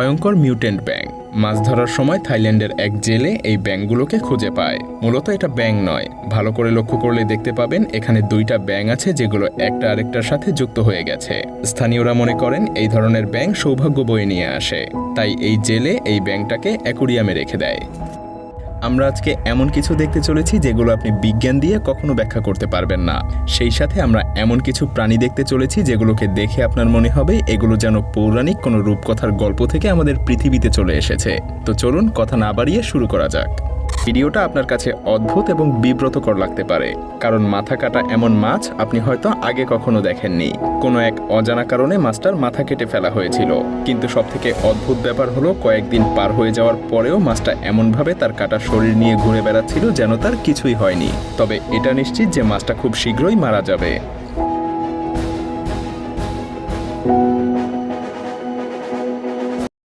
ভয়ঙ্কর মিউটেন্ট ব্যাঙ। মাছ ধরার সময় থাইল্যান্ডের এক জেলে এই ব্যাঙগুলোকে খুঁজে পায়। মূলত এটা ব্যাঙ নয়, ভালো করে লক্ষ্য করলে দেখতে পাবেন এখানে দুইটা ব্যাঙ আছে যেগুলো একটা আরেকটার সাথে যুক্ত হয়ে গেছে। স্থানীয়রা মনে করেন এই ধরনের ব্যাঙ সৌভাগ্য বয়ে নিয়ে আসে, তাই এই জেলে এই ব্যাঙটাকে অ্যাকুরিয়ামে রেখে দেয়। আমরা আজকে এমন কিছু দেখতে চলেছি যেগুলো আপনি বিজ্ঞান দিয়ে কখনো ব্যাখ্যা করতে পারবেন না। সেই সাথে আমরা এমন কিছু প্রাণী দেখতে চলেছি যেগুলোকে দেখে আপনার মনে হবে এগুলো যেন পৌরাণিক কোনো রূপকথার গল্প থেকে আমাদের পৃথিবীতে চলে এসেছে। তো চলুন কথা না বাড়িয়ে শুরু করা যাক। ভিডিওটা আপনার কাছে অদ্ভুত এবং বিব্রতকর লাগতে পারে, কারণ মাথা কাটা এমন মাছ আপনি হয়তো আগে কখনো দেখেননি। কোনো এক অজানা কারণে মাছটার মাথা কেটে ফেলা হয়েছিল, কিন্তু সবথেকে অদ্ভুত ব্যাপার হলো কয়েকদিন পার হয়ে যাওয়ার পরেও মাছটা এমনভাবে তার কাটা শরীর নিয়ে ঘুরে বেড়াচ্ছিল যেন তার কিছুই হয়নি। তবে এটা নিশ্চিত যে মাছটা খুব শীঘ্রই মারা যাবে।